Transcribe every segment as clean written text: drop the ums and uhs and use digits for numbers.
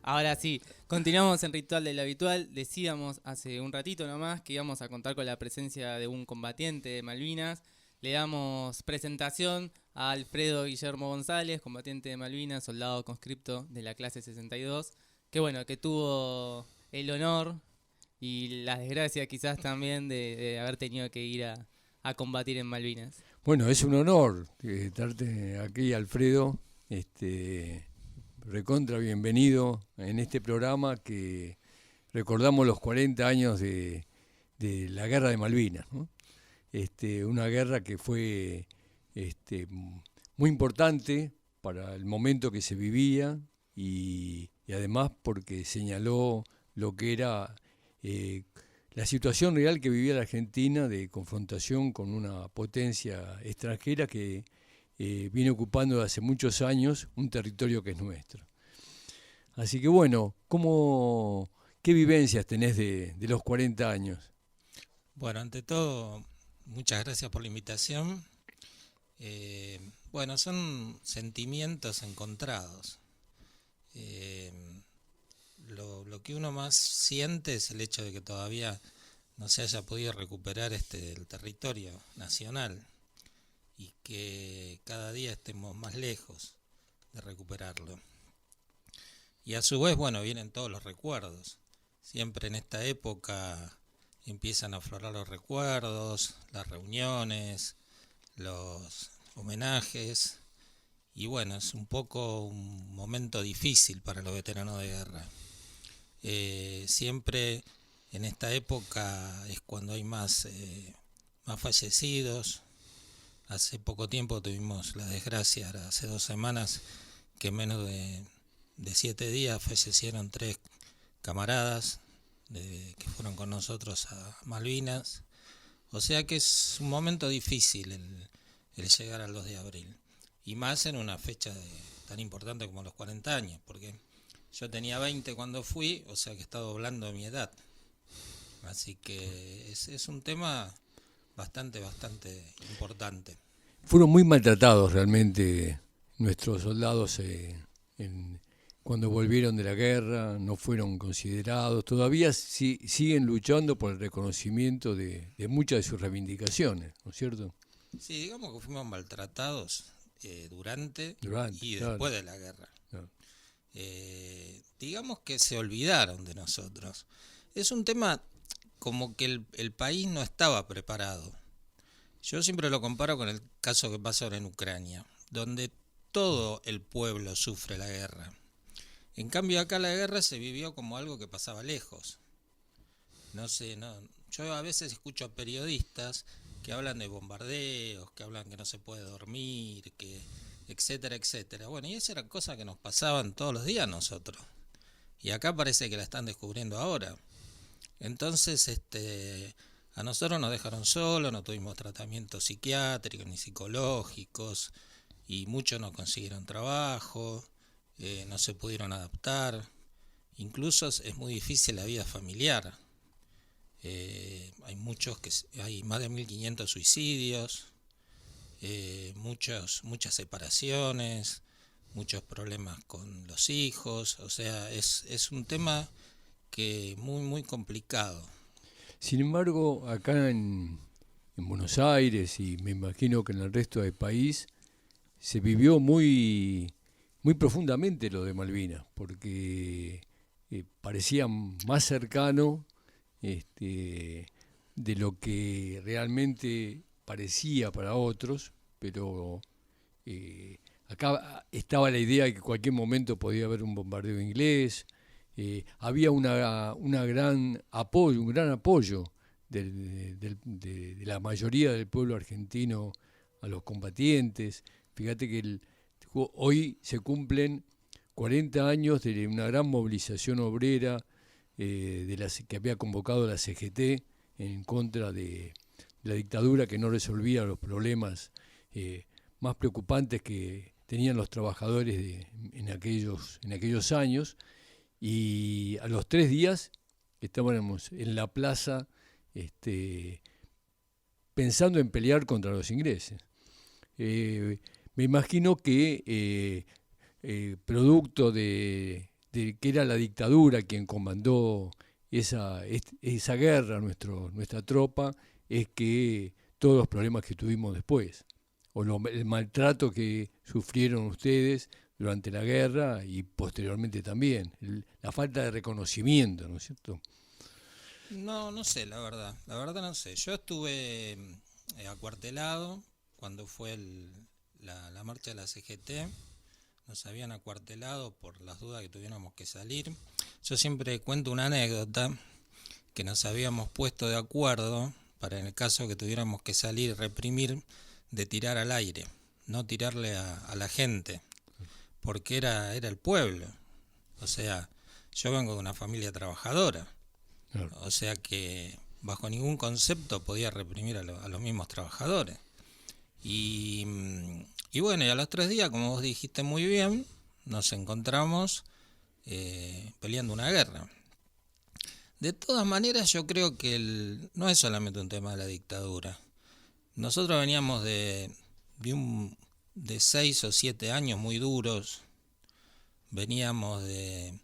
Ahora sí, continuamos en Ritual del Habitual. Decíamos hace un ratito nomás que íbamos a contar con la presencia de un combatiente de Malvinas. Le damos presentación a Alfredo Guillermo González, combatiente de Malvinas, soldado conscripto de la clase 62, que bueno, que tuvo el honor y la desgracia quizás también de haber tenido que ir a combatir en Malvinas. Bueno, es un honor estarte aquí, Alfredo. Recontra bienvenido en este programa que recordamos los 40 años de la Guerra de Malvinas, ¿no? Una guerra que fue muy importante para el momento que se vivía y además porque señaló lo que era la situación real que vivía la Argentina de confrontación con una potencia extranjera que viene ocupando desde hace muchos años un territorio que es nuestro. Así que bueno, ¿qué vivencias tenés de los 40 años? Bueno, ante todo, muchas gracias por la invitación. Bueno, son sentimientos encontrados. Eh, lo que uno más siente es el hecho de que todavía no se haya podido recuperar el territorio nacional y que cada día estemos más lejos de recuperarlo. Y a su vez, bueno, vienen todos los recuerdos. Siempre en esta época empiezan a aflorar los recuerdos, las reuniones, los homenajes. Y bueno, es un poco un momento difícil para los veteranos de guerra. Siempre en esta época es cuando hay más fallecidos. Hace poco tiempo tuvimos la desgracia, hace 2 semanas, que en menos de 7 días fallecieron 3 camaradas que fueron con nosotros a Malvinas. O sea que es un momento difícil el llegar al 2 de abril. Y más en una fecha tan importante como los 40 años, porque yo tenía 20 cuando fui, o sea que está doblando mi edad. Así que es un tema bastante importante. Fueron muy maltratados realmente nuestros soldados cuando volvieron de la guerra, no fueron considerados, todavía siguen luchando por el reconocimiento de muchas de sus reivindicaciones, ¿no es cierto? Sí, digamos que fuimos maltratados durante y claro, después de la guerra. claro. Digamos que se olvidaron de nosotros. Es un tema como que el país no estaba preparado. Yo siempre lo comparo con el caso que pasa ahora en Ucrania, donde todo el pueblo sufre la guerra. En cambio acá la guerra se vivió como algo que pasaba lejos. No sé, yo a veces escucho a periodistas que hablan de bombardeos, que hablan que no se puede dormir, que etcétera, etcétera. Bueno, y esas eran cosas que nos pasaban todos los días a nosotros. Y acá parece que la están descubriendo ahora. Entonces, a nosotros nos dejaron solos, no tuvimos tratamientos psiquiátricos ni psicológicos y muchos no consiguieron trabajo, no se pudieron adaptar. Incluso es muy difícil la vida familiar. Hay más de 1500 suicidios, muchas separaciones, muchos problemas con los hijos. O sea, es un tema que muy complicado. Sin embargo, acá en Buenos Aires y me imagino que en el resto del país se vivió muy profundamente lo de Malvinas, porque parecía más cercano de lo que realmente parecía para otros, pero acá estaba la idea de que en cualquier momento podía haber un bombardeo inglés. Había un gran apoyo de la mayoría del pueblo argentino a los combatientes. Fíjate que hoy se cumplen 40 años de una gran movilización obrera que había convocado la CGT en contra de la dictadura que no resolvía los problemas más preocupantes que tenían los trabajadores en aquellos años. Y a los 3 días estábamos en la plaza pensando en pelear contra los ingleses. Me imagino que producto de que era la dictadura quien comandó esa guerra, nuestra tropa, es que todos los problemas que tuvimos después, o el maltrato que sufrieron ustedes durante la guerra y posteriormente también, la falta de reconocimiento, ¿no es cierto? No sé, la verdad no sé. Yo estuve acuartelado cuando fue la marcha de la CGT. Nos habían acuartelado por las dudas que tuviéramos que salir. Yo siempre cuento una anécdota, que nos habíamos puesto de acuerdo para, en el caso que tuviéramos que salir y reprimir, de tirar al aire, no tirarle a la gente, porque era el pueblo. O sea, yo vengo de una familia trabajadora, claro. O sea que bajo ningún concepto podía reprimir a los mismos trabajadores. Y bueno, y a los 3 días, como vos dijiste muy bien, nos encontramos peleando una guerra. De todas maneras, yo creo que no es solamente un tema de la dictadura. Nosotros veníamos de 6 o 7 años muy duros, veníamos de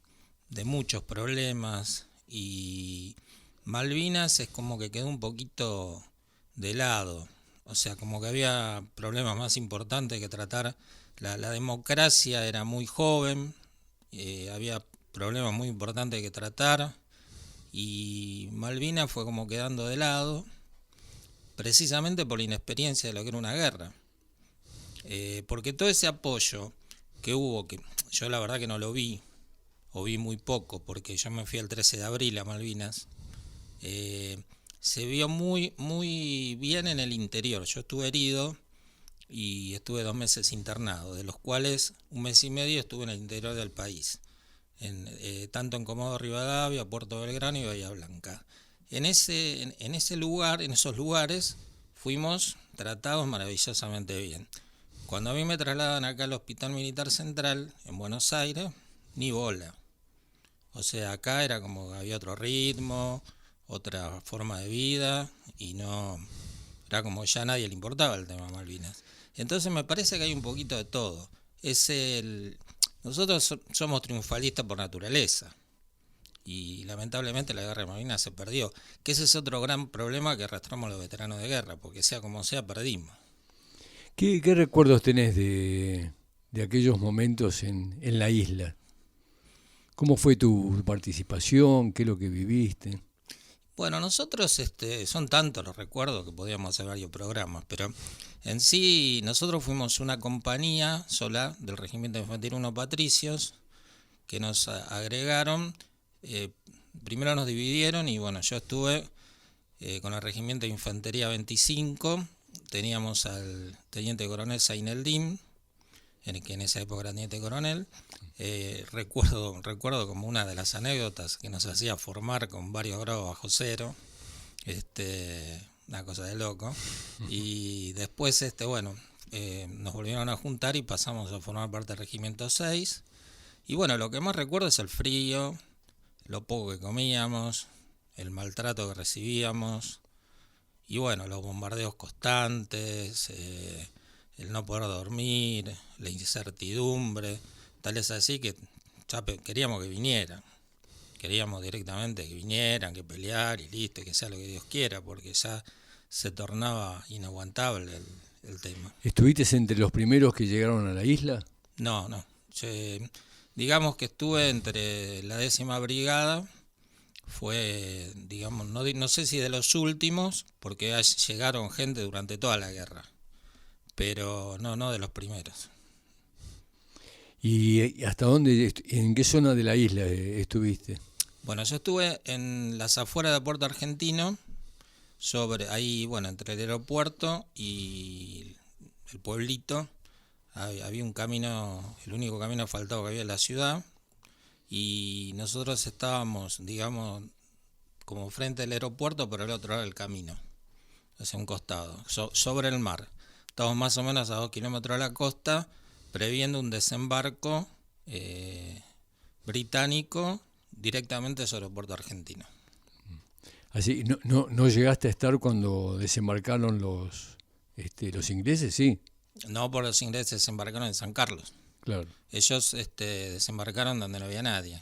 muchos problemas, y Malvinas es como que quedó un poquito de lado. O sea, como que había problemas más importantes que tratar. La democracia era muy joven, había problemas muy importantes que tratar, y Malvinas fue como quedando de lado, precisamente por la inexperiencia de lo que era una guerra. Porque todo ese apoyo que hubo, que yo la verdad que no lo vi, o vi muy poco, porque yo me fui el 13 de abril a Malvinas, se vio muy, muy bien en el interior. Yo estuve herido y estuve 2 meses internado, de los cuales 1 mes y medio estuve en el interior del país, tanto en Comodoro Rivadavia, Puerto Belgrano y Bahía Blanca. En esos lugares fuimos tratados maravillosamente bien. Cuando a mí me trasladan acá al Hospital Militar Central, en Buenos Aires, ni bola. O sea, acá era como que había otro ritmo, otra forma de vida, y no era como ya a nadie le importaba el tema Malvinas. Entonces me parece que hay un poquito de todo. Nosotros somos triunfalistas por naturaleza, y lamentablemente la guerra de Malvinas se perdió, que ese es otro gran problema que arrastramos los veteranos de guerra, porque sea como sea, perdimos. ¿Qué recuerdos tenés de aquellos momentos en la isla? ¿Cómo fue tu participación? ¿Qué es lo que viviste? Bueno, nosotros, son tantos los recuerdos que podíamos hacer varios programas, pero en sí nosotros fuimos una compañía sola del Regimiento de Infantería 1 Patricios, que nos agregaron. Primero nos dividieron y bueno, yo estuve con el Regimiento de Infantería 25, teníamos al Teniente Coronel Zaineldin, que en esa época era Teniente Coronel. Recuerdo como una de las anécdotas que nos hacía formar con varios grados bajo cero, una cosa de loco. Y después, nos volvieron a juntar y pasamos a formar parte del Regimiento 6. Y bueno, lo que más recuerdo es el frío, lo poco que comíamos, el maltrato que recibíamos, y bueno, los bombardeos constantes, el no poder dormir, la incertidumbre. Tal es así que ya queríamos que vinieran, queríamos directamente que vinieran, que pelear y listo, que sea lo que Dios quiera, porque ya se tornaba inaguantable el tema. ¿Estuviste entre los primeros que llegaron a la isla? No. Digamos que estuve entre la 10ª Brigada, fue, digamos, no sé si de los últimos, porque llegaron gente durante toda la guerra, pero no de los primeros. ¿Y hasta dónde, en qué zona de la isla estuviste? Bueno, yo estuve en las afueras de Puerto Argentino, entre el aeropuerto y el pueblito. Había un camino, el único camino asfaltado que había en la ciudad, y nosotros estábamos, digamos, como frente al aeropuerto, pero al otro lado del camino, hacia un costado, sobre el mar. Estábamos más o menos a 2 kilómetros de la costa, previendo un desembarco británico directamente sobre Puerto Argentino. Así, no llegaste a estar cuando desembarcaron los ingleses, ¿sí? No, por los ingleses desembarcaron en San Carlos. Claro. Ellos desembarcaron donde no había nadie,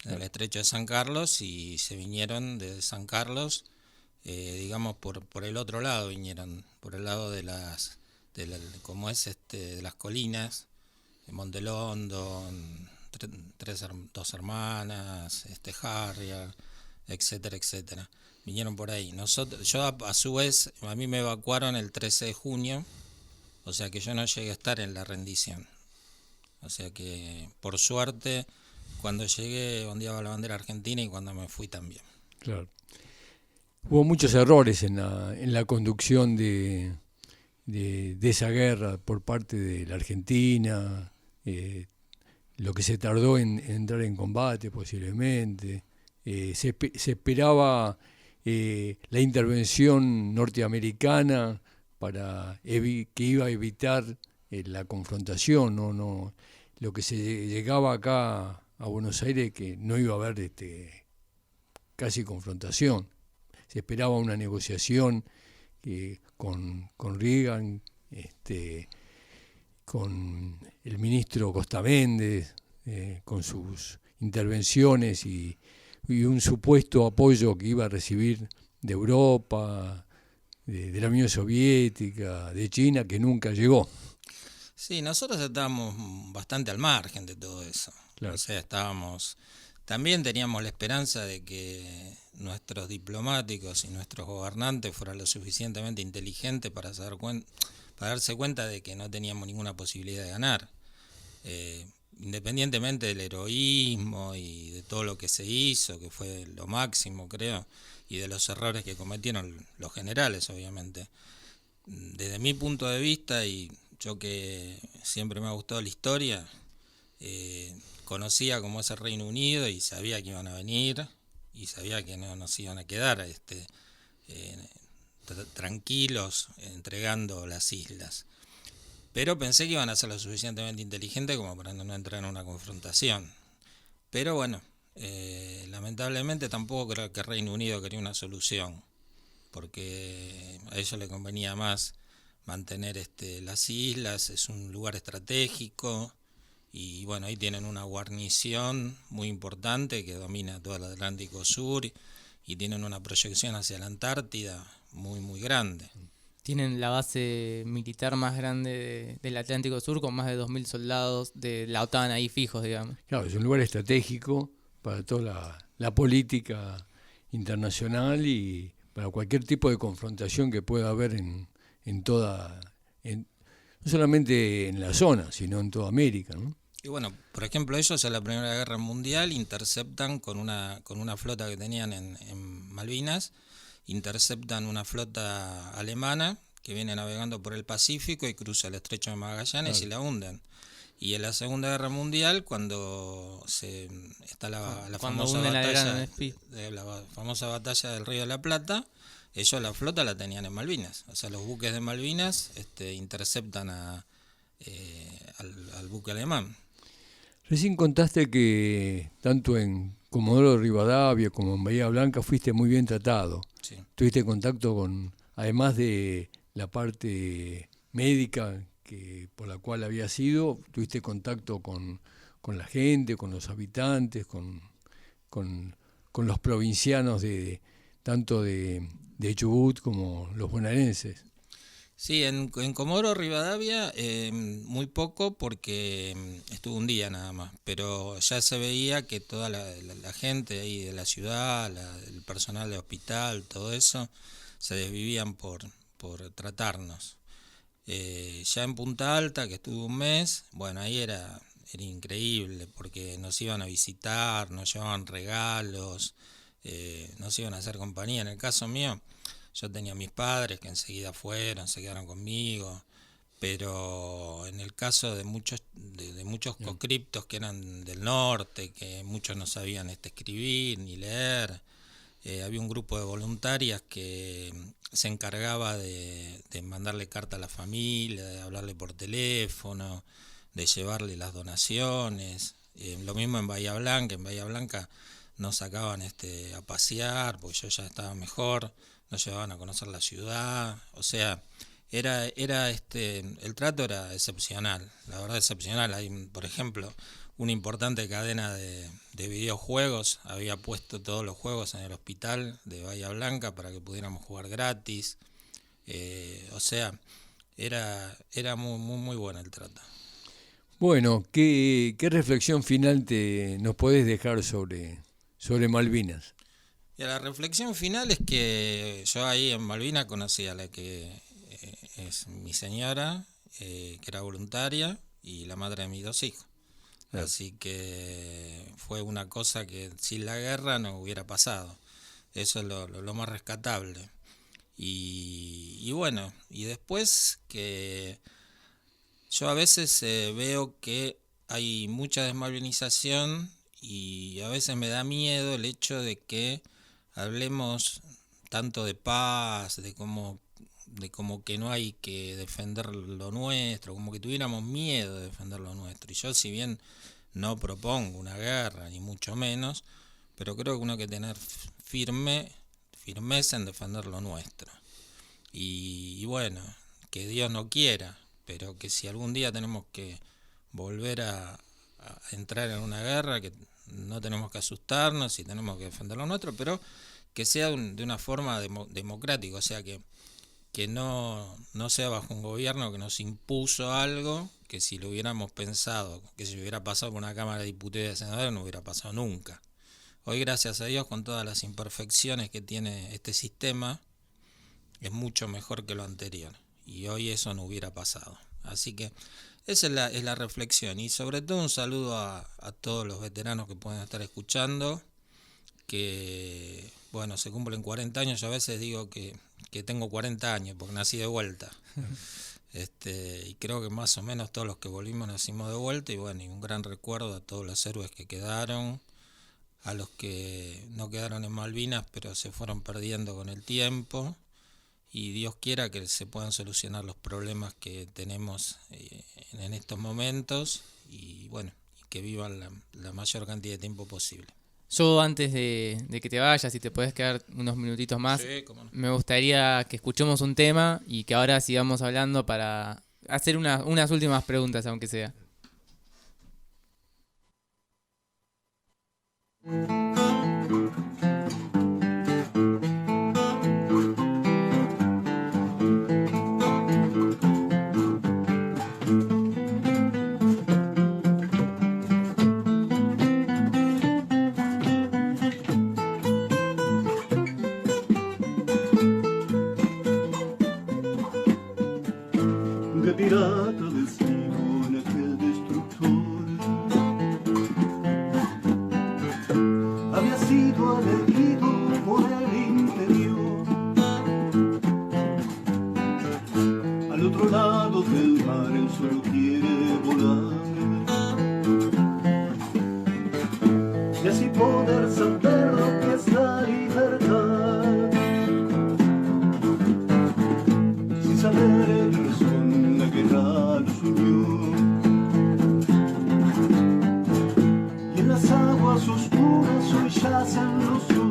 en el estrecho de San Carlos, y se vinieron de San Carlos, digamos por el otro lado vinieron, por el lado de de las colinas, Monte London, dos hermanas, Harrier, etcétera, etcétera. Vinieron por ahí. Yo a su vez, a mí me evacuaron el 13 de junio, o sea que yo no llegué a estar en la rendición. O sea que, por suerte, cuando llegué ondeaba la bandera argentina y cuando me fui también. Claro. Hubo muchos errores en la conducción de esa guerra por parte de la Argentina, lo que se tardó en entrar en combate posiblemente. Se esperaba la intervención norteamericana que iba a evitar la confrontación, no lo que se llegaba acá a Buenos Aires, que no iba a haber casi confrontación. Se esperaba una negociación con Reagan, con el ministro Costa Méndez, con sus intervenciones y un supuesto apoyo que iba a recibir de Europa, de la Unión Soviética, de China, que nunca llegó. Sí, nosotros estábamos bastante al margen de todo eso. Claro. O sea, también teníamos la esperanza de que nuestros diplomáticos y nuestros gobernantes fueran lo suficientemente inteligentes para darse cuenta de que no teníamos ninguna posibilidad de ganar. Independientemente del heroísmo y de todo lo que se hizo, que fue lo máximo, creo, y de los errores que cometieron los generales, obviamente. Desde mi punto de vista, y yo que siempre me ha gustado la historia, conocía cómo es el Reino Unido y sabía que iban a venir y sabía que no nos iban a quedar tranquilos entregando las islas. Pero pensé que iban a ser lo suficientemente inteligentes como para no entrar en una confrontación. Pero bueno, lamentablemente tampoco creo que Reino Unido quería una solución, porque a ellos les convenía más mantener las islas, es un lugar estratégico, y bueno, ahí tienen una guarnición muy importante que domina todo el Atlántico Sur y tienen una proyección hacia la Antártida muy, muy grande. Tienen la base militar más grande del Atlántico Sur, con más de 2.000 soldados de la OTAN ahí fijos, digamos. Claro, es un lugar estratégico para toda la política internacional y para cualquier tipo de confrontación que pueda haber no solamente en la zona, sino en toda América, ¿no? Y bueno, por ejemplo, ellos en la Primera Guerra Mundial interceptan con una flota que tenían en Malvinas, interceptan una flota alemana que viene navegando por el Pacífico y cruza el Estrecho de Magallanes, claro, y la hunden. Y en la Segunda Guerra Mundial, cuando está la famosa batalla del Río de la Plata, ellos la flota la tenían en Malvinas. O sea, los buques de Malvinas interceptan al buque alemán. Recién contaste que tanto en Comodoro Rivadavia como en Bahía Blanca fuiste muy bien tratado. Sí. Tuviste contacto además de la parte médica por la cual habías ido, tuviste contacto con la gente, con los habitantes, con los provincianos tanto de Chubut como los bonaerenses. Sí, en Comodoro Rivadavia muy poco, porque estuve un día nada más, pero ya se veía que toda la gente ahí de la ciudad, el personal de hospital, todo eso, se desvivían por tratarnos. Ya en Punta Alta, que estuve un mes, bueno, ahí era increíble, porque nos iban a visitar, nos llevaban regalos, nos iban a hacer compañía. En el caso mío, yo tenía a mis padres que enseguida fueron, se quedaron conmigo, pero en el caso de muchos conscriptos que eran del norte, que muchos no sabían escribir ni leer, había un grupo de voluntarias que se encargaba de mandarle carta a la familia, de hablarle por teléfono, de llevarle las donaciones. Lo mismo en Bahía Blanca. En Bahía Blanca nos sacaban a pasear, porque yo ya estaba mejor, nos llevaban a conocer la ciudad. O sea, el trato era excepcional, la verdad excepcional. Hay, por ejemplo, una importante cadena de videojuegos había puesto todos los juegos en el hospital de Bahía Blanca para que pudiéramos jugar gratis. O sea, era muy, muy, muy bueno el trato. Bueno, ¿qué reflexión final nos podés dejar sobre Malvinas? Y la reflexión final es que yo ahí en Malvinas conocí a la que es mi señora, que era voluntaria, y la madre de mis 2 hijos. Claro. Así que fue una cosa que sin la guerra no hubiera pasado. Eso es lo más rescatable. Y bueno, y después que yo a veces veo que hay mucha desmalvinización y a veces me da miedo el hecho de que hablemos tanto de paz, de como que no hay que defender lo nuestro, como que tuviéramos miedo de defender lo nuestro. Y yo, si bien no propongo una guerra, ni mucho menos, pero creo que uno hay que tener firmeza en defender lo nuestro. Y bueno, que Dios no quiera, pero que si algún día tenemos que volver a entrar en una guerra, que no tenemos que asustarnos y tenemos que defender lo nuestro, pero que sea de una forma democrática, o sea, que no sea bajo un gobierno que nos impuso algo que si lo hubiéramos pensado, que si hubiera pasado por una Cámara de Diputados y de Senadores no hubiera pasado nunca. Hoy, gracias a Dios, con todas las imperfecciones que tiene este sistema, es mucho mejor que lo anterior, y hoy eso no hubiera pasado. Así que esa es la reflexión, y sobre todo un saludo a todos los veteranos que pueden estar escuchando, que bueno, se cumplen 40 años, yo a veces digo que tengo 40 años porque nací de vuelta. Y creo que más o menos todos los que volvimos nacimos de vuelta, y bueno, y un gran recuerdo a todos los héroes que quedaron, a los que no quedaron en Malvinas pero se fueron perdiendo con el tiempo, y Dios quiera que se puedan solucionar los problemas que tenemos en estos momentos, y bueno, que vivan la mayor cantidad de tiempo posible. Yo, antes de que te vayas, si te podés quedar unos minutitos más, sí, cómo no, me gustaría que escuchemos un tema y que ahora sigamos hablando para hacer unas últimas preguntas, aunque sea. Pirata vestido en aquel destructor había sido elegido por el interior. Al otro lado del mar él solo quiere volar y así poder saber lo que es la libertad, sin saber el razón la guerra los unió, y en las aguas oscuras hoy yacen los dos.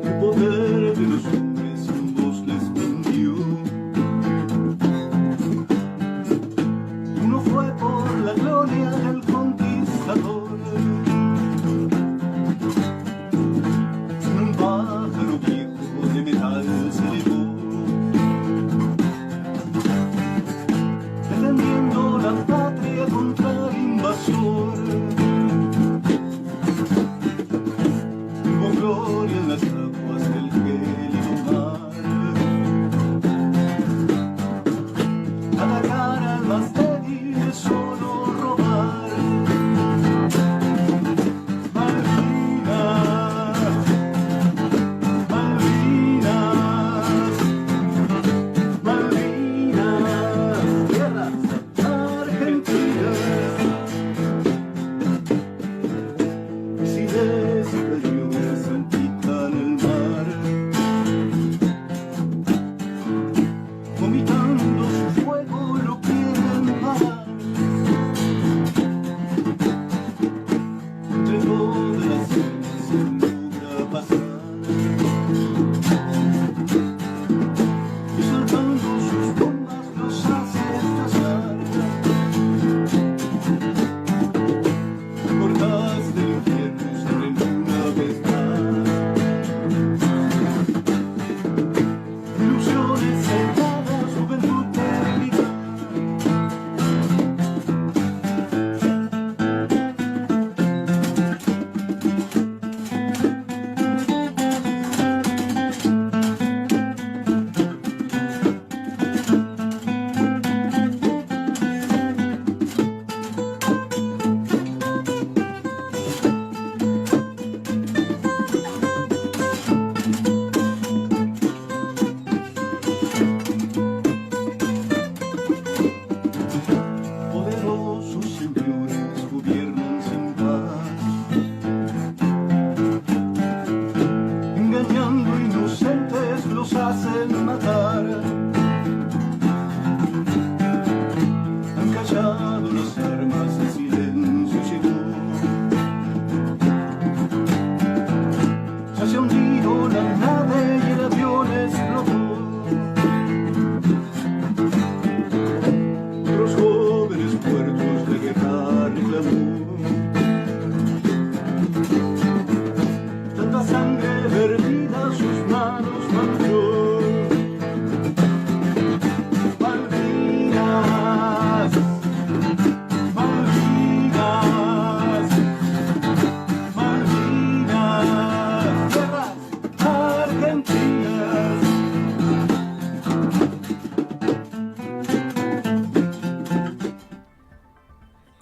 El poder de los hombres en vos les mintió. Uno fue por la gloria del conquistador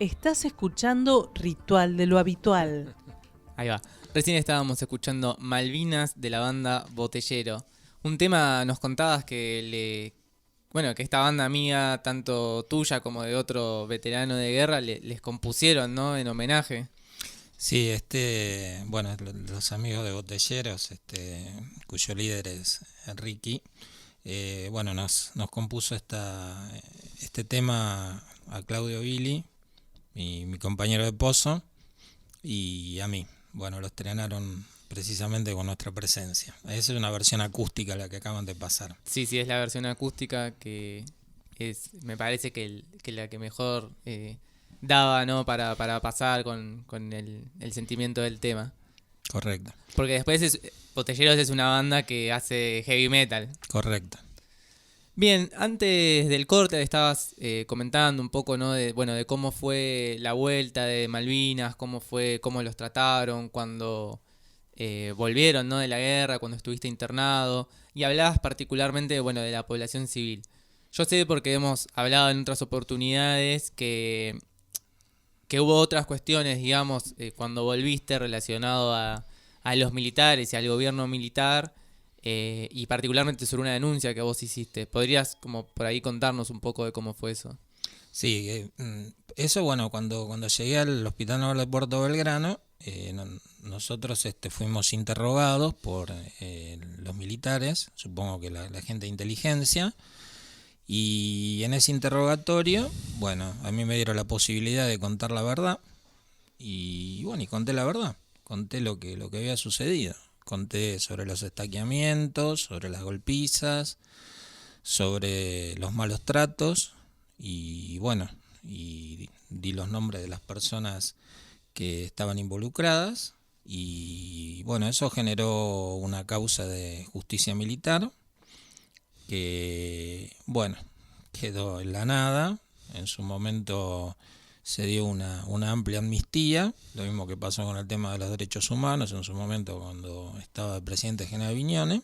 Estás escuchando Ritual de lo Habitual. Ahí va. Recién estábamos escuchando Malvinas de la banda Botellero. Un tema, nos contabas que que esta banda amiga, tanto tuya como de otro veterano de guerra, les compusieron, ¿no? En homenaje. Sí, los amigos de Botelleros, cuyo líder es Ricky, nos compuso este tema a Claudio Billy, mi compañero de pozo, y a mí. Bueno, lo estrenaron precisamente con nuestra presencia. Esa es una versión acústica la que acaban de pasar. Sí, es la versión acústica que me parece que la que mejor daba, ¿no? Para pasar con el sentimiento del tema. Correcto. Porque después Botelleros es una banda que hace heavy metal. Correcto. Bien, antes del corte estabas comentando un poco, ¿no? De cómo fue la vuelta de Malvinas, cómo los trataron cuando volvieron, ¿no? De la guerra, cuando estuviste internado, y hablabas particularmente, de la población civil. Yo sé, porque hemos hablado en otras oportunidades, que hubo otras cuestiones, digamos, cuando volviste relacionado a los militares y al gobierno militar, y particularmente sobre una denuncia que vos hiciste. ¿Podrías como por ahí contarnos un poco de cómo fue eso? Sí, eso cuando llegué al Hospital Naval de Puerto Belgrano, nosotros fuimos interrogados por los militares, supongo que la gente de inteligencia, y en ese interrogatorio, a mí me dieron la posibilidad de contar la verdad, y conté la verdad, conté lo que había sucedido. Conté sobre los estaqueamientos, sobre las golpizas, sobre los malos tratos y di los nombres de las personas que estaban involucradas y eso generó una causa de justicia militar que quedó en la nada. En su momento se dio una amplia amnistía, lo mismo que pasó con el tema de los derechos humanos en su momento cuando estaba el presidente General Viñones,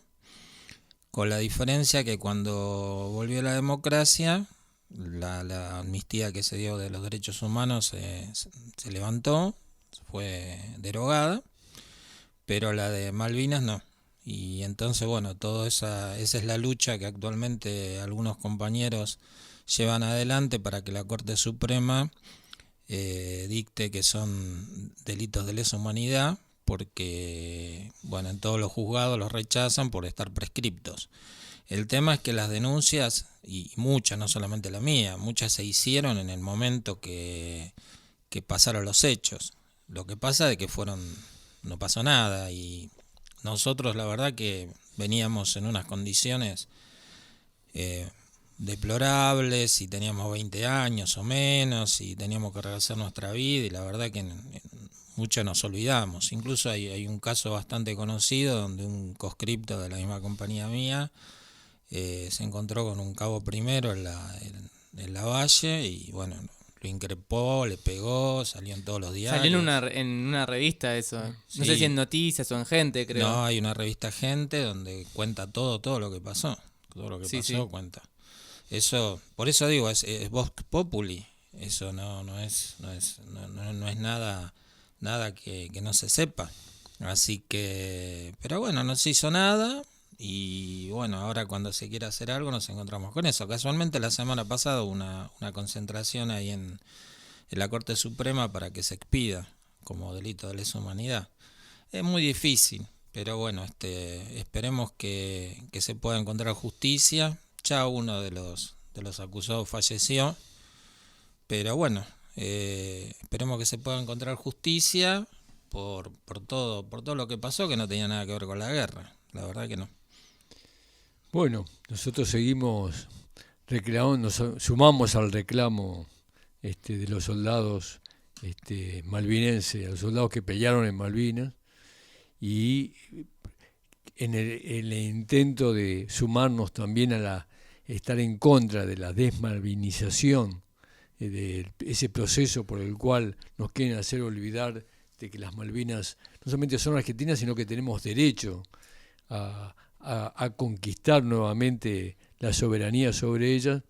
con la diferencia que cuando volvió la democracia, la amnistía que se dio de los derechos humanos se levantó, fue derogada, pero la de Malvinas no. Y entonces, esa es la lucha que actualmente algunos compañeros llevan adelante para que la Corte Suprema dicte que son delitos de lesa humanidad, porque en todos los juzgados los rechazan por estar prescriptos. El tema es que las denuncias, y muchas, no solamente la mía, muchas se hicieron en el momento que pasaron los hechos. Lo que pasa es que no pasó nada, y nosotros la verdad que veníamos en unas condiciones deplorables, y teníamos 20 años o menos, y teníamos que rehacer nuestra vida, y la verdad que mucho nos olvidamos. Incluso hay un caso bastante conocido donde un conscripto de la misma compañía mía se encontró con un cabo primero en la valle, y lo increpó, le pegó, salió en todos los diarios. Salió en una revista eso. Sí. No sé si en Noticias o en Gente, creo. No, hay una revista Gente donde cuenta todo lo que pasó. Todo lo que pasó cuenta. Eso, por eso digo, es Vox Populi. Eso no es nada que no se sepa. Así que, pero no se hizo nada, y ahora cuando se quiere hacer algo nos encontramos con eso. Casualmente la semana pasada hubo una concentración ahí en la Corte Suprema para que se expida como delito de lesa humanidad. Es muy difícil, pero esperemos que se pueda encontrar justicia. Ya uno de los acusados falleció, pero esperemos que se pueda encontrar justicia por todo lo que pasó, que no tenía nada que ver con la guerra. La verdad que no. Bueno, nosotros seguimos reclamando, nos sumamos al reclamo de los soldados malvinenses, a los soldados que pelearon en Malvinas, y en el intento de sumarnos también a estar en contra de la desmalvinización, de ese proceso por el cual nos quieren hacer olvidar de que las Malvinas no solamente son argentinas, sino que tenemos derecho a conquistar nuevamente la soberanía sobre ellas.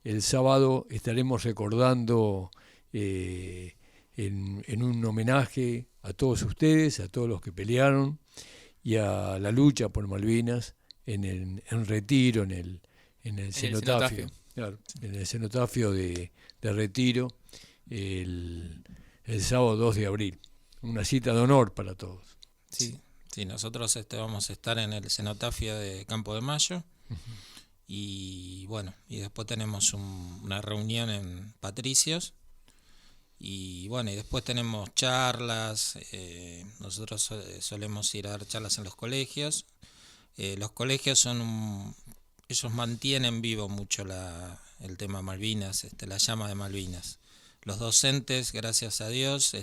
El sábado estaremos recordando en un homenaje a todos ustedes, a todos los que pelearon y a la lucha por Malvinas en Retiro, en el cenotafio. Claro, en el cenotafio de Retiro el sábado 2 de abril. Una cita de honor para todos. Sí, sí, nosotros vamos a estar en el cenotafio de Campo de Mayo. Y bueno, y después tenemos una reunión en Patricios. Y bueno, y después tenemos charlas. Nosotros solemos ir a dar charlas en los colegios. Los colegios ellos mantienen vivo mucho el tema Malvinas, la llama de Malvinas. Los docentes, gracias a Dios,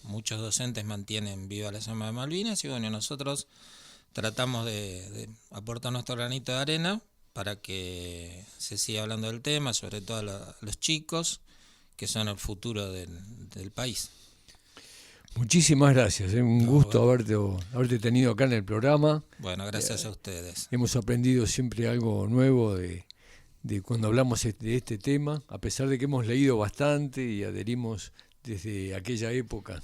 muchos docentes mantienen viva la llama de Malvinas, y bueno, nosotros tratamos de aportar nuestro granito de arena para que se siga hablando del tema, sobre todo a los chicos, que son el futuro del país. Muchísimas gracias, un gusto haberte tenido acá en el programa. Bueno, gracias a ustedes. Hemos aprendido siempre algo nuevo de cuando hablamos de este tema, a pesar de que hemos leído bastante y adherimos desde aquella época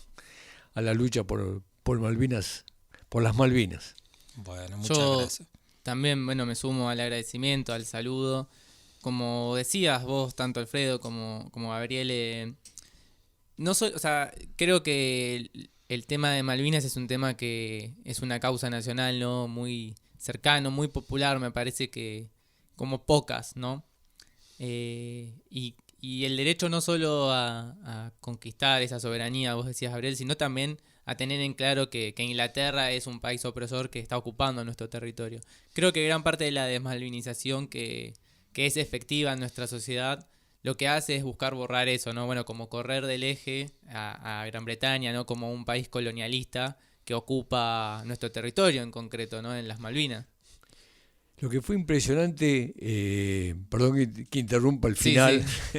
a la lucha por Malvinas, por las Malvinas. Bueno, muchas gracias. También, me sumo al agradecimiento, al saludo. Como decías vos, tanto Alfredo como Gabriele, creo que el tema de Malvinas es un tema que es una causa nacional, ¿no? Muy cercano, muy popular, me parece que como pocas, ¿no? Y el derecho no solo a conquistar esa soberanía, vos decías, Gabriel, sino también a tener en claro que Inglaterra es un país opresor que está ocupando nuestro territorio. Creo que gran parte de la desmalvinización que es efectiva en nuestra sociedad, lo que hace es buscar borrar eso, ¿no? Bueno, como correr del eje a Gran Bretaña, ¿no? Como un país colonialista que ocupa nuestro territorio en concreto, ¿no? En las Malvinas. Lo que fue impresionante, perdón que interrumpa el final, sí.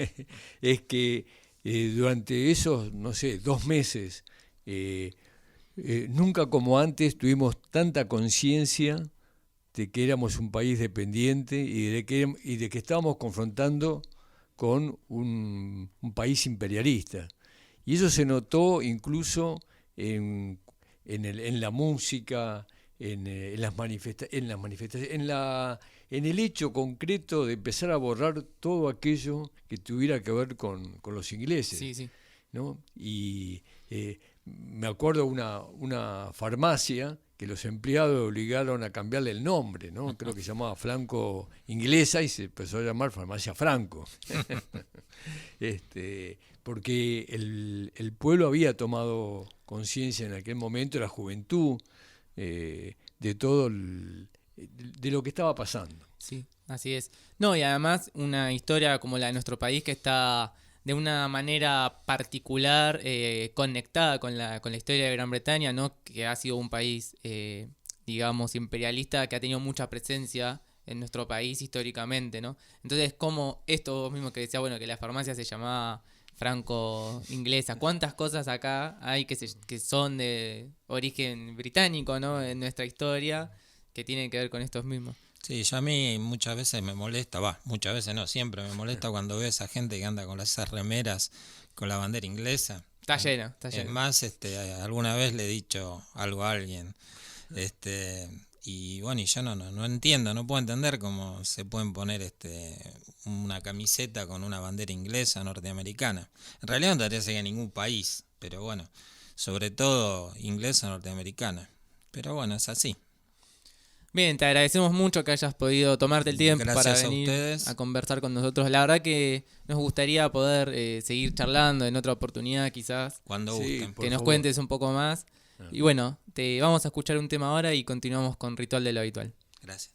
Es que durante esos, 2 meses, nunca como antes tuvimos tanta conciencia de que éramos un país dependiente y de que estábamos confrontando con un país imperialista. Y eso se notó incluso en la música, en las manifestaciones, en el hecho concreto de empezar a borrar todo aquello que tuviera que ver con los ingleses. Sí, sí. ¿No? Y me acuerdo una farmacia que los empleados obligaron a cambiarle el nombre, ¿no? Creo que se llamaba Franco Inglesa y se empezó a llamar Farmacia Franco. Porque el pueblo había tomado conciencia en aquel momento, la juventud, de todo de lo que estaba pasando. Sí, así es. No, y además una historia como la de nuestro país que está de una manera particular conectada con la historia de Gran Bretaña, ¿no? Que ha sido un país, digamos, imperialista, que ha tenido mucha presencia en nuestro país históricamente, ¿no? Entonces, como esto mismo que decía, que la farmacia se llamaba franco-inglesa, ¿cuántas cosas acá hay que son de origen británico, ¿no? En nuestra historia, que tienen que ver con estos mismos. Sí, yo a mí muchas veces me molesta, muchas veces no, siempre me molesta cuando veo a esa gente que anda con esas remeras con la bandera inglesa. Está lleno. Es más, alguna vez le he dicho algo a alguien, y bueno, y yo no entiendo, no puedo entender cómo se pueden poner una camiseta con una bandera inglesa, norteamericana. En realidad no tendría que ser en ningún país, pero bueno, sobre todo inglesa, norteamericana. Pero bueno, es así. Bien, te agradecemos mucho que hayas podido tomarte el tiempo para venir a conversar con nosotros. La verdad que nos gustaría poder seguir charlando en otra oportunidad quizás. Cuando gusten. Que nos cuentes un poco más. Y bueno, te vamos a escuchar un tema ahora y continuamos con Ritual de lo Habitual. Gracias.